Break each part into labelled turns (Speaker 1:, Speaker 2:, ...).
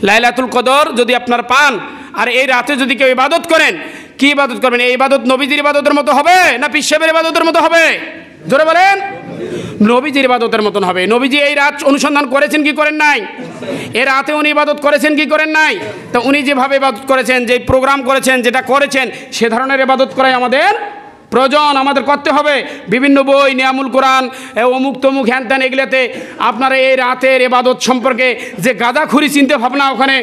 Speaker 1: লাইলাতুল কদর যদি আপনার পান আর এই রাতে যদি কেউ ইবাদত করেন, কি ইবাদত করবেন? এই ইবাদত নবীজির ইবাদতের মতো হবে না পীর সাহেবের ইবাদতের মতো হবে? জোরে বলেন। নবীজির ইবাদতের মতন হবে। নবীজি এই রাত অনুসন্ধান করেছেন কি করেন নাই? এই রাতে উনি ইবাদত করেছেন কি করেন নাই? তো উনি যেভাবে ইবাদত করেছেন, যে প্রোগ্রাম করেছেন, যেটা করেছেন, সে ধরনের ইবাদত করাই আমাদের প্রয়োজন, আমাদের করতে হবে। বিভিন্ন বই, নিয়ামুল কোরআন, অমুক তমুক হ্যান ত্যান, এগুলোতে আপনারা এই রাতের ইবাদত সম্পর্কে যে গাঁজাখুরি চিন্তা ভাবনা ওখানে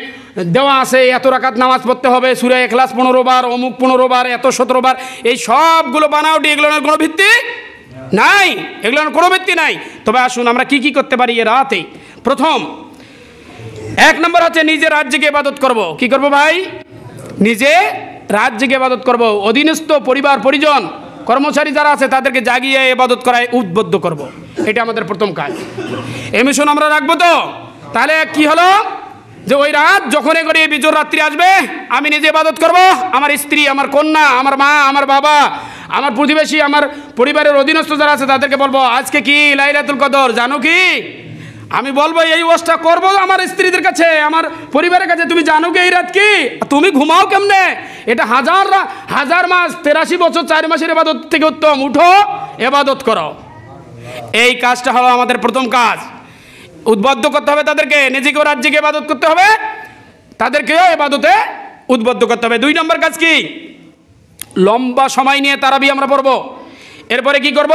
Speaker 1: দেওয়া আছে, এত রাকাত নামাজ পড়তে হবে, সূরা ইখলাস 15 বার, অমুক 15 বার, এত 17 বার, এই সবগুলো বানাওটি, এগুলোর কোনো ভিত্তি নাই, এগুলোর কোনো ভিত্তি নাই। তবে আসুন আমরা কি কি করতে পারি এ রাতে। প্রথম 1 নম্বর হচ্ছে নিজে রাত জেগে ইবাদত করব। কি করব ভাই? নিজে রাত জেগে ইবাদত করব। অধীনস্থ পরিবার পরিজন কর্মচারী যারা আছে তাদেরকে জাগিয়ে ইবাদত করায় উদ্বুদ্ধ করব। এটা আমাদের প্রথম কাজ। এই মিশন আমরা রাখবো তো। তাহলে কি হলো যে ওই রাত যখনই করে বিজোর রাত্রি আসবে, আমি নিজে ইবাদত করব, আমার স্ত্রী, আমার কন্যা, আমার মা, আমার বাবা, আমার প্রতিবেশী, আমার পরিবারের অধীনস্থ যারা আছে তাদেরকে বলবো আজকে কি লাইলাতুল কদর, জানো কি? আমি বলবো এই ওয়াজটা করবো আমার স্ত্রীদের কাছে, আমার পরিবারের কাছে, তুমি জানো কি এই রাত কি? তুমি ঘুমাও কেমনে? এটা হাজার মাস 83 বছর 4 মাসের ইবাদত থেকে উত্তম। উঠো, ইবাদত করো। এই কাজটা হলো আমাদের প্রথম কাজ। উদ্বুদ্ধ করতে হবে তাদেরকে, নিজেকেও রাত জেগে ইবাদত করতে হবে, তাদেরকেও ইবাদতে উদ্বুদ্ধ করতে হবে। 2 নম্বর কাজ কি? লম্বা সময় নিয়ে তারাবি আমরা পড়বো। এরপরে কি করব?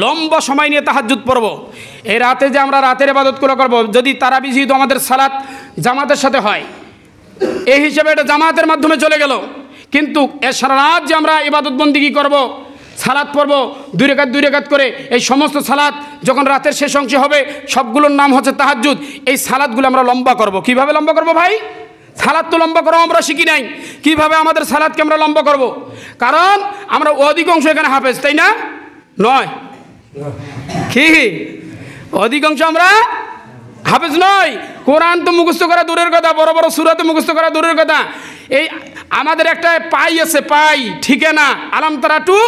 Speaker 1: লম্বা সময় নিয়ে তাহাজ্জুদ পড়ব। এই রাতে যে আমরা রাতের ইবাদতগুলো করব, যদি তারাবি যেহেতু আমাদের সালাত জামাতের সাথে হয়, এই হিসেবে এটা জামাতের মাধ্যমে চলে গেল। কিন্তু এর সারা রাত যে আমরা ইবাদত বন্দিগি করব, সালাত পড়ব 2 রাকাত করে, এই সমস্ত সালাত যখন রাতের শেষ অংশে হবে, সবগুলোর নাম হচ্ছে তাহাজ্জুদ। এই সালাতগুলো আমরা লম্বা করব। কিভাবে লম্বা করব ভাই? সালাত তো লম্বা করা আমরা শিখি নাই। কিভাবে আমাদের সালাতকে আমরা লম্বা করব? কারণ আমরা অধিকাংশ এখানে হাফেজ, তাই না? নয় কি? অধিকাংশ আমরা হাফেজ নয়। কোরআন তো মুখস্থ করা দূরের কথা, বড় বড় সূরা তো মুখস্থ করা দূরের কথা। এই আমাদের একটা পাই আছে, পাই, ঠিক না? আলাম তারা টু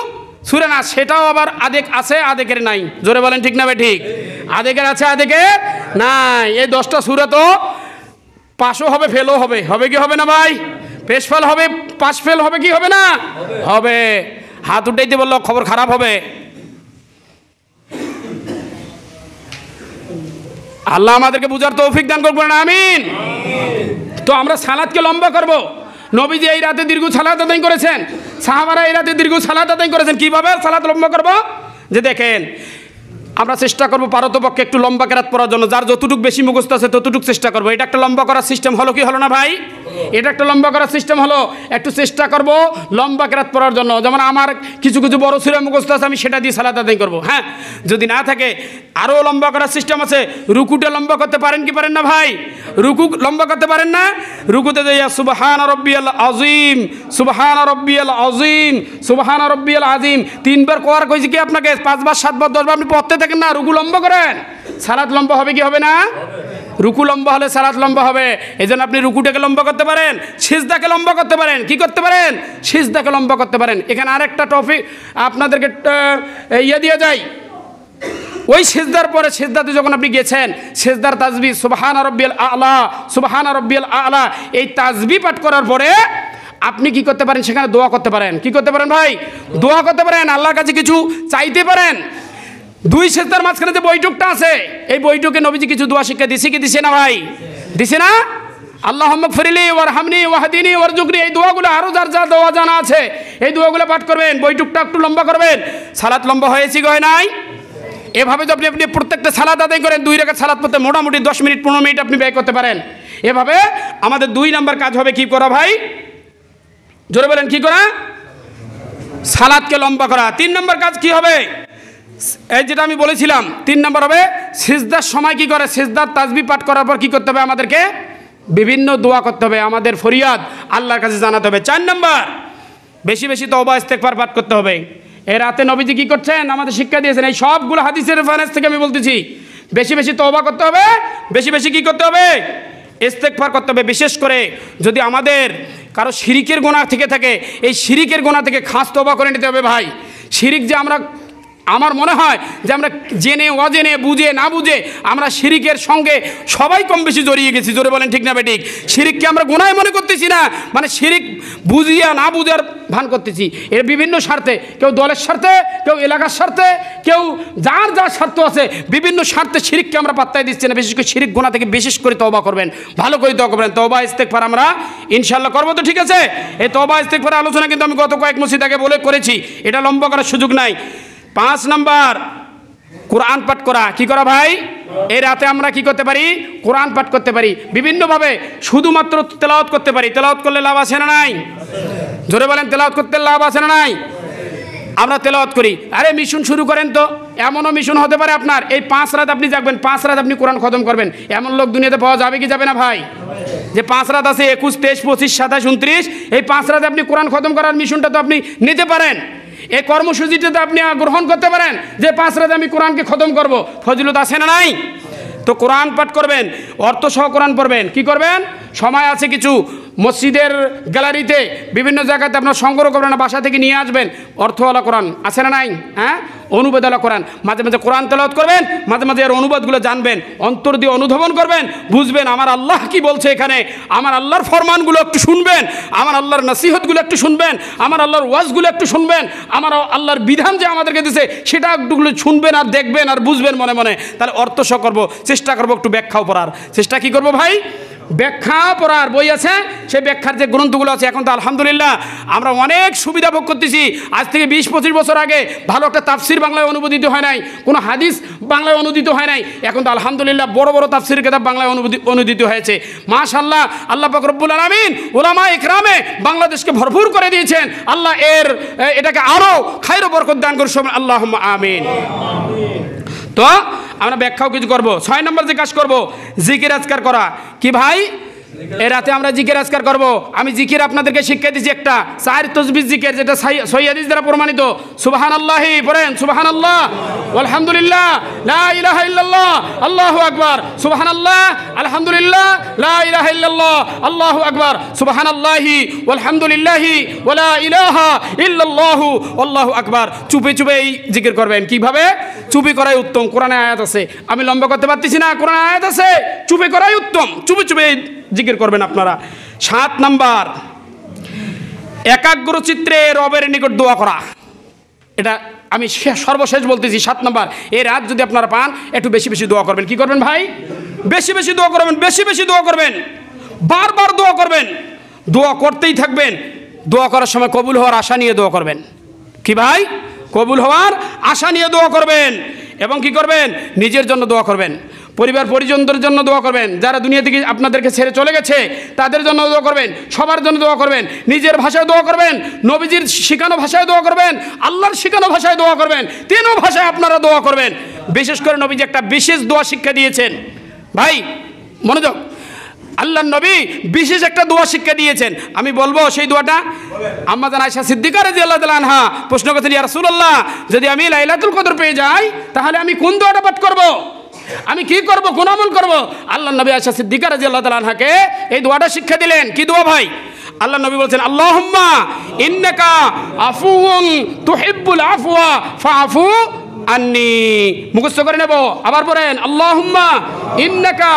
Speaker 1: সূরা না, সেটাও আবার আদেক আছে, আদেকের নাই। জোরে বলেন ঠিক না ভাই? ঠিক। আদেকের আছে, আদেকের নাই। এই 10টা সূরা তো পাশও হবে, ফেলও হবে। হবে কি হবে না ভাই? পেশ ফেল হবে, পাশ ফেল হবে কি হবে না? হবে। হাত উঠাইতে বললো খবর খারাপ হবে। আল্লাহ আমাদেরকে বুঝার তৌফিক দান করবেন, আমিন। তো আমরা সালাতকে লম্বা করব। নবীজি এই রাতে দীর্ঘ সালাত আদায় করেছেন, সাহাবারা এই রাতে দীর্ঘ সালাত আদায় করেছেন। কিভাবে সালাত লম্বা করব? যে দেখেন, আমরা চেষ্টা করবো পারতপক্ষে একটু লম্বা কেরাত পড়ার জন্য। যার যতটুকু বেশি মুখস্থ আছে ততটুকু চেষ্টা করবো। এটা একটা লম্বা করার সিস্টেম হলো কি হলো না ভাই? এটা একটা লম্বা করার সিস্টেম হলো। একটু চেষ্টা করব লম্বা কেরাত পড়ার জন্য। যেমন আমার কিছু বড় সূরা মুখস্থ আছে, আমি সেটা দিয়ে সালাত আদায় করবো। হ্যাঁ, যদি না থাকে আরও লম্বা করার সিস্টেম আছে। রুকুটা লম্বা করতে পারেন কি পারেন না ভাই? রুকু লম্বা করতে পারেন না? রুকুতে যাইয়া সুবহান রাব্বিয়াল আযীম, সুবহান রাব্বিয়াল আযীম, সুবহান রাব্বিয়াল আযীম 3 বার করার কইছি কি আপনাকে? 5 বার 7 বার 10 বার আপনি পড়তে থাকেন না, রুকু লম্বা করেন, সালাত লম্বা হবে কি হবে না? রুকু লম্বা হলে সালাত লম্বা হবে। এই জন্য আপনি রুকুটাকে লম্বা করতে পারেন, সিজদাকে লম্বা করতে পারেন। কি করতে পারেন? সিজদাকে লম্বা করতে পারেন। এখানে আরেকটা টপিক আপনাদেরকে দিয়ে যায়। ওই সিজদার পরে, সিজদাতে যখন আপনি গেছেন, সিজদার তাসবিহ সুবহান রাব্বিয়াল আ'লা, সুবহান রাব্বিয়াল আ'লা, এই তাসবিহ পাঠ করার পরে আপনি কি করতে পারেন? সেখানে দোয়া করতে পারেন। কি করতে পারেন ভাই? দোয়া করতে পারেন, আল্লাহর কাছে কিছু চাইতে পারেন। 2 সিজদার মাঝখানে যে বৈঠকটা আছে, এই বৈঠকে নবীজি কিছু দোয়া শিক্ষা দিছে কি দিছে না ভাই? দিছে না? আল্লাহুম্মা গফিরলি ওয়ারহামনি ওয়াহদিনি ওয়ারজুকনি, এই দোয়াগুলো আরও যার যা দোয়া জানা আছে এই দোয়াগুলো পাঠ করবেন। বৈঠকটা একটু লম্বা করবেন। সালাত লম্বা হয়েছে কি হয় নাই? এভাবে যদি আপনি প্রত্যেকটা সালাত আদায় করেন, 2 রাকাত সালাত পড়তে মোটামুটি 10 মিনিট 15 মিনিট আপনি ব্যয় করতে পারেন। এভাবে আমাদের 2 নম্বর কাজ হবে কি করা ভাই? জোরে বলেন কি করা? সালাতকে লম্বা করা। 3 নম্বর কাজ কি হবে? এই যেটা আমি বলেছিলাম, 3 নম্বর হবে সিজদার সময় কি করে? সিজদার তাসবিহ পাঠ করার পর কি করতে হবে? আমাদেরকে বিভিন্ন দোয়া করতে হবে, আমাদের ফরিয়াদ আল্লাহর কাছে জানাতে হবে। 4 নম্বর বেশি বেশি তওবা ইস্তেগফার পাঠ করতে হবে। এই রাতে নবীজি কি করছেন? আমাদের শিক্ষা দিয়েছেন। এই সবগুলো হাদিসের রেফারেন্স থেকে আমি বলতেছি, বেশি বেশি তওবা করতে হবে, বেশি বেশি কি করতে হবে? ইস্তেগফার করতে হবে। বিশেষ করে যদি আমাদের কারো শিরিকের গুনাহ থেকে থাকে, এই শিরিকের গুনাহ থেকে খাস তওবা করে নিতে হবে ভাই। শিরিক যে আমরা আমার মনে হয় যে আমরা জেনে অজেনে বুঝে না বুঝে আমরা শিরিকের সঙ্গে সবাই কম বেশি জড়িয়ে গেছি। জোরে বলেন ঠিক না বেঠিক? শিরিককে আমরা গুনাহ মনে করতেছি না, মানে শিরিক বুঝিয়া না বুঝার ভান করতেছি। এর বিভিন্ন স্বার্থে, কেউ দলের স্বার্থে, কেউ এলাকার স্বার্থে, কেউ যার যার স্বার্থ আছে, বিভিন্ন স্বার্থে শিরিককে আমরা পাত্তাই দিচ্ছি না। বিশেষ করে শিরিক গুনাহ থেকে বিশেষ করে তওবা করবেন, ভালো করে তওবা করবেন। তওবা ইস্তেগফার আমরা ইনশাআল্লাহ করবো তো, ঠিক আছে? এই তওবা ইস্তেগফারের আলোচনা কিন্তু আমি গত কয়েক মসজিদ আগে বলে করেছি, এটা লম্বা করার সুযোগ নাই। 5 নাম্বার কোরআন পাঠ করা। কি করা ভাই? এই রাতে আমরা কি করতে পারি? কোরআন পাঠ করতে পারি বিভিন্নভাবে। শুধুমাত্র তেলাওয়াত করতে পারি। তেলাওয়াত করলে লাভ আছে না নাই? জোরে বলেন, তেলাওয়াত করতে লাভ আছে না নাই? আমরা তেলাওয়াত করি। আরে মিশন শুরু করেন তো। এমনও মিশন হতে পারে আপনার এই 5 রাত আপনি জাগবেন, 5 রাত আপনি কোরআন খতম করবেন। এমন লোক দুনিয়াতে পাওয়া যাবে কি যাবে না ভাই? যে 5 রাত আছে, 21, 23, 25, 27, 29, এই 5 রাতে আপনি কোরআন খতম করার মিশনটা তো আপনি নিতে পারেন। এই কর্মসূচিটাতে আপনি গ্রহণ করতে পারেন যে 5 রাতে আমি কোরআনকে খতম করব। ফজিলত আছে না নাই? তো কোরআন পাঠ করবেন, অর্থ সহ কোরআন পড়বেন। কি করবেন? সময় আছে কিছু, মসজিদের গ্যালারিতে বিভিন্ন জায়গাতে আপনার সংগ্রহ করবেন না, বাসা থেকে নিয়ে আসবেন। অর্থওয়ালা কোরআন আছে না নাই? হ্যাঁ, অনুবাদওয়ালা কোরআন। মাঝে মাঝে কোরআন তেলাওয়াত করবেন, মাঝে মাঝে এর অনুবাদগুলো জানবেন, অন্তর দিয়ে অনুধাবন করবেন, বুঝবেন আমার আল্লাহ কি বলছে এখানে। আমার আল্লাহর ফরমানগুলো একটু শুনবেন, আমার আল্লাহর নসিহতগুলো একটু শুনবেন, আমার আল্লাহর ওয়াজগুলো একটু শুনবেন, আমার আল্লাহর বিধান যে আমাদেরকে দিয়েছে সেটা একটুগুলো শুনবেন আর দেখবেন আর বুঝবেন মনে মনে। তাহলে অর্থ সহ করবো, চেষ্টা করবো একটু ব্যাখ্যাও পড়ার। চেষ্টা কি করবো ভাই? ব্যাখ্যা পড়ার বই আছে, সেই ব্যাখ্যার যে গ্রন্থগুলো আছে, এখন তো আলহামদুলিল্লাহ আমরা অনেক সুবিধা ভোগ করতেছি। আজ থেকে 20-25 বছর আগে ভালো একটা তাফসির বাংলায় অনুবাদিত হয় নাই, কোনো হাদিস বাংলায় অনুদিত হয় নাই। এখন তো আলহামদুলিল্লাহ বড় বড় তাফসির কিতাব বাংলায় অনুদিত হয়েছে। মাশাআল্লাহ, আল্লাহ পাক রব্বুল আলামিন উলামা ইকরামে বাংলাদেশকে ভরপুর করে দিয়েছেন। আল্লাহ এটাকে আরও খায়র বরকত দান করুন, আল্লাহুম্মা আমিন। তো আমরা ব্যাখ্যাও কিছু করবো। 6 নম্বর যে কাজ করবো, জিকির আজকার করা। কি ভাই? এ রাতে আমরা জিকির আজকার করবো। আমি জিকির আপনাদেরকে শিক্ষা দিচ্ছি একটা 4 তসবিহ জিকির, যেটা সহিহ হাদিস দ্বারা প্রমাণিত। সুবহানাল্লাহি পড়েন, সুবহানাল্লাহ, আলহামদুলিল্লাহ, লা ইলাহা ইল্লাল্লাহ, আল্লাহু আকবার, সুবহানাল্লাহ, আলহামদুলিল্লাহ, লা ইলাহা ইল্লাল্লাহ, আল্লাহু আকবার, সুবহানাল্লাহি ওয়ালহামদুলিল্লাহি ওয়া লা ইলাহা ইল্লাল্লাহু আল্লাহু আকবার। চুপে চুপে এই জিকির করবেন। কিভাবে? চুপি করাই উত্তম। কোরআনে আয়াত আছে, আমি লম্বা করতে পারতেছি না, কোরআনে আয়াত আছে, চুপে করাই উত্তম। চুপে চুপে জিকির করবেন আপনারা। 7 নাম্বার, একাগ্র চিত্রে রবের নিকট দোয়া করা। এটা আমি সর্বশেষ বলতেছি। 7 নাম্বার, এই রাত যদি আপনারা পান, একটু বেশি বেশি দোয়া করবেন। কি করবেন ভাই? বেশি বেশি দোয়া করবেন, বেশি বেশি দোয়া করবেন, বারবার দোয়া করবেন, দোয়া করতেই থাকবেন। দোয়া করার সময় কবুল হওয়ার আশা নিয়ে দোয়া করবেন। কি ভাই? কবুল হওয়ার আশা নিয়ে দোয়া করবেন। এবং কি করবেন? নিজের জন্য দোয়া করবেন, পরিবার পরিজনদের জন্য দোয়া করবেন, যারা দুনিয়া থেকে আপনাদেরকে ছেড়ে চলে গেছে তাদের জন্য দোয়া করবেন, সবার জন্য দোয়া করবেন, নিজের ভাষায় দোয়া করবেন, নবীজির শিখানো ভাষায় দোয়া করবেন, আল্লাহর শিখানো ভাষায় দোয়া করবেন। 3 ভাষায় আপনারা দোয়া করবেন। বিশেষ করে নবীজি একটা বিশেষ দোয়া শিক্ষা দিয়েছেন। ভাই মনোযোগ, আল্লাহর নবী বিশেষ একটা দোয়া শিক্ষা দিয়েছেন। আমি বলবো সেই দোয়াটা। আম্মা জান আয়েশা সিদ্দিকা রাদিয়াল্লাহু তাআলা আনহা প্রশ্ন করেছেন, ইয়া রাসূলুল্লাহ, যদি আমি লাইলাতুল কদর পেয়ে যাই তাহলে আমি কোন দোয়াটা পাঠ করব? আমি কি করব, কোন আমল করব? আল্লাহর নবী আয়েশা সিদ্দিকা রাদিয়াল্লাহু তাআলা আনহাকে এই দোয়াটা শিক্ষা দিলেন। কি দোয়া ভাই? আল্লাহর নবী বলেছেন, আল্লাহুম্মা ইন্নাকা আফুউন তুহিব্বুল আফওয়া ফাআফু আন্নি। মুখস্থ করে নেব, আবার পড়েন, আল্লাহুম্মা ইন্নাকা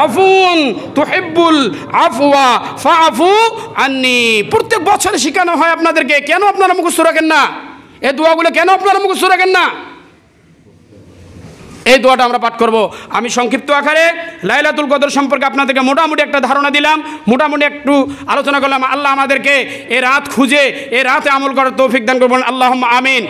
Speaker 1: আফুউন তুহিব্বুল আফওয়া ফাআফু আন্নি। প্রত্যেক বছর শেখানো হয় আপনাদেরকে, কেন আপনারা মুখস্থ রাখেন না? এই দোয়াগুলো কেন আপনারা মুখস্থ রাখেন না? এই দোয়াটা আমরা পাঠ করব। আমি সংক্ষিপ্ত আকারে লাইলাতুল কদর সম্পর্কে আপনাদেরকে মোটামুটি একটা ধারণা দিলাম, মোটামুটি একটু আলোচনা করলাম। আল্লাহ আমাদেরকে এই রাত খুঁজে এই রাতে আমল করার তৌফিক দান করবেন, আল্লাহুম্মা আমিন।